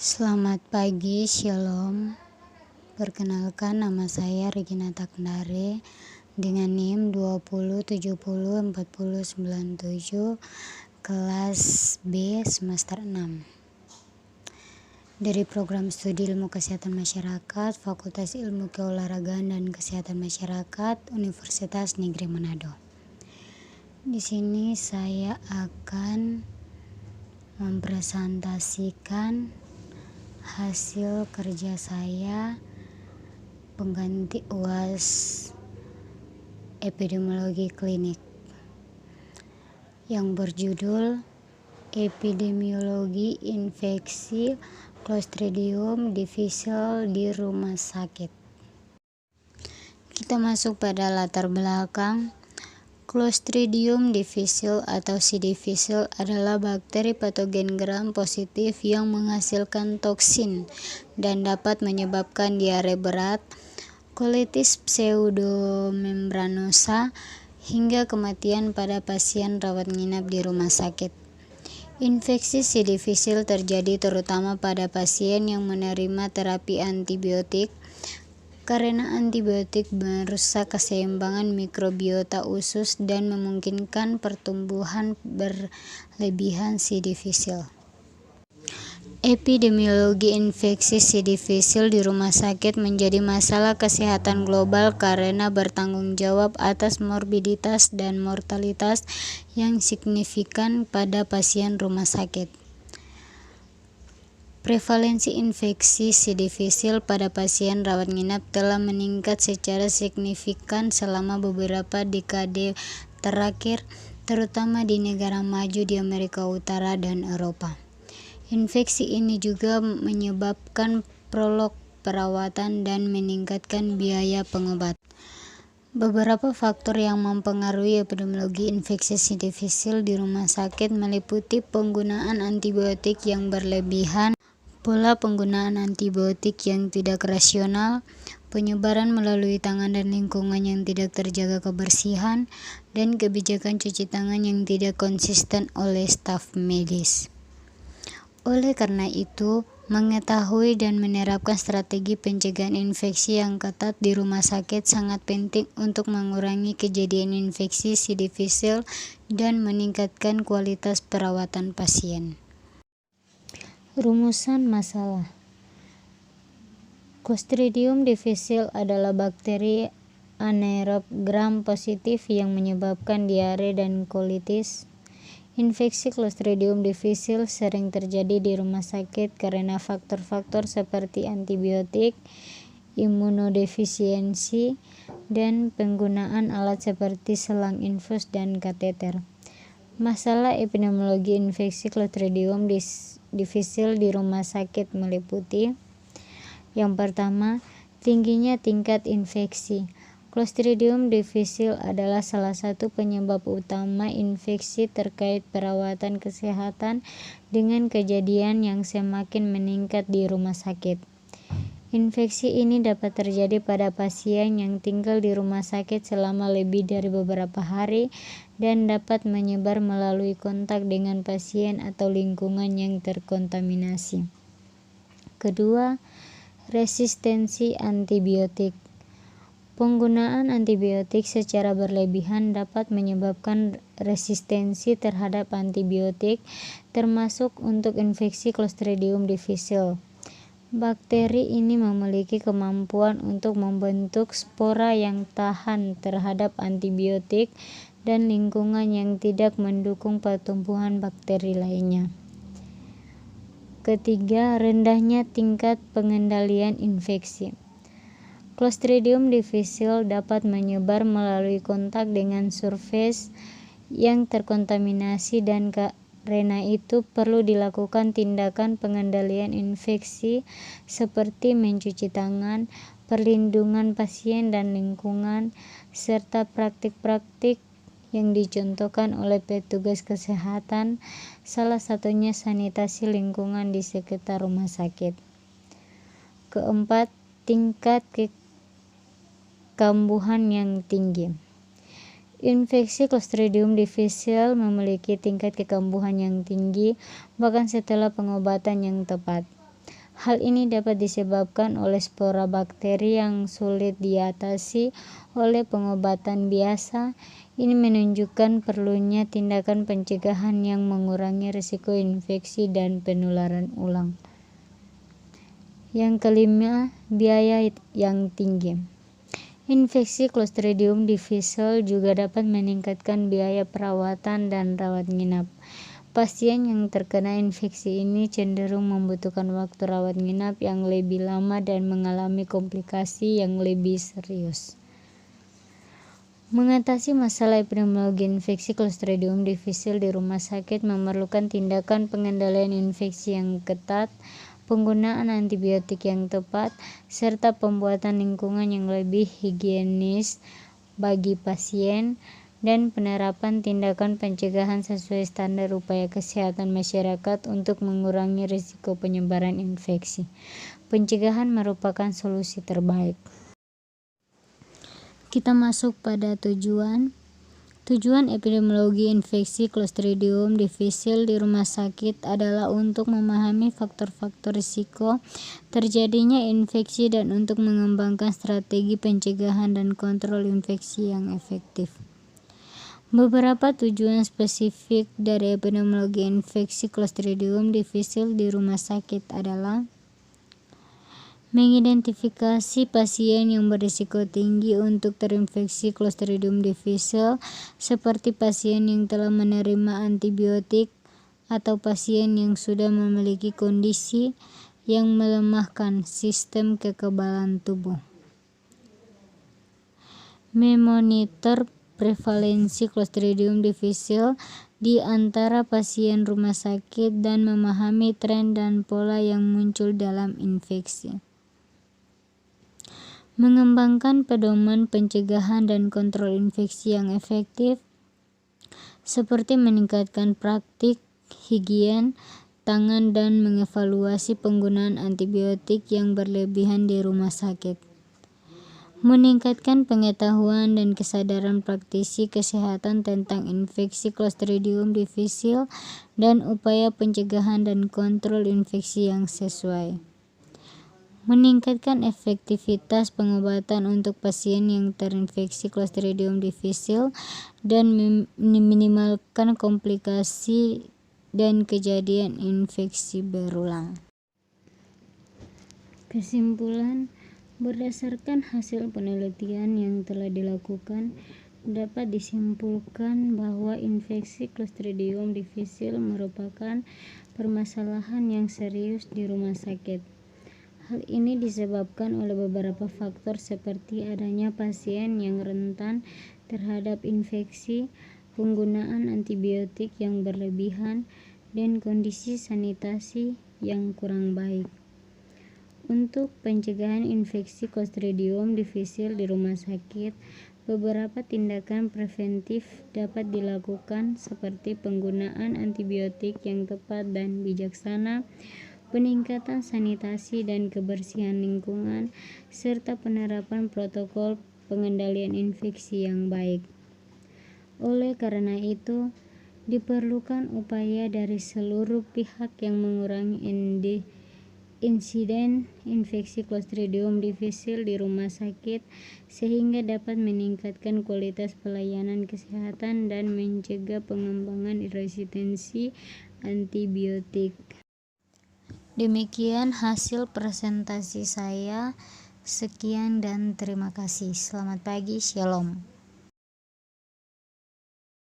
Selamat pagi, Shalom. Perkenalkan, nama saya Reginata Kendare dengan NIM 20704097 kelas B semester 6 dari program studi Ilmu Kesehatan Masyarakat Fakultas Ilmu Keolahragaan dan Kesehatan Masyarakat Universitas Negeri Manado. Di sini saya akan mempresentasikan hasil kerja saya pengganti UAS epidemiologi klinik yang berjudul Epidemiologi Infeksi Clostridium difficile di rumah sakit. Kita masuk pada latar belakang. Clostridium difficile atau C. difficile adalah bakteri patogen gram positif yang menghasilkan toksin dan dapat menyebabkan diare berat, colitis pseudomembranosa, hingga kematian pada pasien rawat inap di rumah sakit. Infeksi C. difficile terjadi terutama pada pasien yang menerima terapi antibiotik karena antibiotik merusak keseimbangan mikrobiota usus dan memungkinkan pertumbuhan berlebihan C. difficile. Epidemiologi infeksi C. difficile di rumah sakit menjadi masalah kesehatan global karena bertanggung jawab atas morbiditas dan mortalitas yang signifikan pada pasien rumah sakit. Prevalensi infeksi C. difficile pada pasien rawat inap telah meningkat secara signifikan selama beberapa dekade terakhir, terutama di negara maju di Amerika Utara dan Eropa. Infeksi ini juga menyebabkan prolog perawatan dan meningkatkan biaya pengobatan. Beberapa faktor yang mempengaruhi epidemiologi infeksi C. difficile di rumah sakit meliputi penggunaan antibiotik yang berlebihan, pola penggunaan antibiotik yang tidak rasional, penyebaran melalui tangan dan lingkungan yang tidak terjaga kebersihan, dan kebijakan cuci tangan yang tidak konsisten oleh staf medis. Oleh karena itu, mengetahui dan menerapkan strategi pencegahan infeksi yang ketat di rumah sakit sangat penting untuk mengurangi kejadian infeksi C. difficile dan meningkatkan kualitas perawatan pasien. Rumusan masalah. Clostridium difficile adalah bakteri anaerob gram positif yang menyebabkan diare dan colitis. Infeksi Clostridium difficile sering terjadi di rumah sakit karena faktor-faktor seperti antibiotik, imunodefisiensi, dan penggunaan alat seperti selang infus dan kateter. Masalah epidemiologi infeksi Clostridium difficile di rumah sakit meliputi: yang pertama, tingginya tingkat infeksi. Clostridium difficile adalah salah satu penyebab utama infeksi terkait perawatan kesehatan dengan kejadian yang semakin meningkat di rumah sakit. Infeksi ini dapat terjadi pada pasien yang tinggal di rumah sakit selama lebih dari beberapa hari dan dapat menyebar melalui kontak dengan pasien atau lingkungan yang terkontaminasi. Kedua, resistensi antibiotik. Penggunaan antibiotik secara berlebihan dapat menyebabkan resistensi terhadap antibiotik, termasuk untuk infeksi Clostridium difficile. Bakteri ini memiliki kemampuan untuk membentuk spora yang tahan terhadap antibiotik dan lingkungan yang tidak mendukung pertumbuhan bakteri lainnya. Ketiga, rendahnya tingkat pengendalian infeksi. Clostridium difficile dapat menyebar melalui kontak dengan surface yang terkontaminasi dan karena itu perlu dilakukan tindakan pengendalian infeksi seperti mencuci tangan, perlindungan pasien dan lingkungan, serta praktik-praktik yang dicontohkan oleh petugas kesehatan, salah satunya sanitasi lingkungan di sekitar rumah sakit. Keempat, tingkat kekambuhan yang tinggi. Infeksi Clostridium difficile memiliki tingkat kekambuhan yang tinggi bahkan setelah pengobatan yang tepat. Hal ini dapat disebabkan oleh spora bakteri yang sulit diatasi oleh pengobatan biasa. Ini menunjukkan perlunya tindakan pencegahan yang mengurangi risiko infeksi dan penularan ulang. Yang kelima, biaya yang tinggi. Infeksi Clostridium difficile juga dapat meningkatkan biaya perawatan dan rawat inap. Pasien yang terkena infeksi ini cenderung membutuhkan waktu rawat inap yang lebih lama dan mengalami komplikasi yang lebih serius. Mengatasi masalah epidemiologi infeksi Clostridium difficile di rumah sakit memerlukan tindakan pengendalian infeksi yang ketat, penggunaan antibiotik yang tepat, serta pembuatan lingkungan yang lebih higienis bagi pasien, dan penerapan tindakan pencegahan sesuai standar upaya kesehatan masyarakat untuk mengurangi risiko penyebaran infeksi. Pencegahan merupakan solusi terbaik. Kita masuk pada tujuan. Tujuan epidemiologi infeksi Clostridium difficile di rumah sakit adalah untuk memahami faktor-faktor risiko terjadinya infeksi dan untuk mengembangkan strategi pencegahan dan kontrol infeksi yang efektif. Beberapa tujuan spesifik dari epidemiologi infeksi Clostridium difficile di rumah sakit adalah mengidentifikasi pasien yang berisiko tinggi untuk terinfeksi Clostridium difficile seperti pasien yang telah menerima antibiotik atau pasien yang sudah memiliki kondisi yang melemahkan sistem kekebalan tubuh. Memonitor prevalensi Clostridium difficile di antara pasien rumah sakit dan memahami tren dan pola yang muncul dalam infeksi. Mengembangkan pedoman pencegahan dan kontrol infeksi yang efektif, seperti meningkatkan praktik higien tangan dan mengevaluasi penggunaan antibiotik yang berlebihan di rumah sakit. Meningkatkan pengetahuan dan kesadaran praktisi kesehatan tentang infeksi Clostridium difficile dan upaya pencegahan dan kontrol infeksi yang sesuai. Meningkatkan efektivitas pengobatan untuk pasien yang terinfeksi Clostridium difficile dan meminimalkan komplikasi dan kejadian infeksi berulang. Kesimpulan, berdasarkan hasil penelitian yang telah dilakukan, dapat disimpulkan bahwa infeksi Clostridium difficile merupakan permasalahan yang serius di rumah sakit. Hal ini disebabkan oleh beberapa faktor seperti adanya pasien yang rentan terhadap infeksi, penggunaan antibiotik yang berlebihan, dan kondisi sanitasi yang kurang baik. Untuk pencegahan infeksi Clostridium difficile di rumah sakit, beberapa tindakan preventif dapat dilakukan seperti penggunaan antibiotik yang tepat dan bijaksana, peningkatan sanitasi dan kebersihan lingkungan, serta penerapan protokol pengendalian infeksi yang baik. Oleh karena itu, diperlukan upaya dari seluruh pihak yang mengurangi insiden infeksi Clostridium difficile di rumah sakit sehingga dapat meningkatkan kualitas pelayanan kesehatan dan mencegah pengembangan resistensi antibiotik. Demikian hasil presentasi saya. Sekian dan terima kasih. Selamat pagi, Shalom.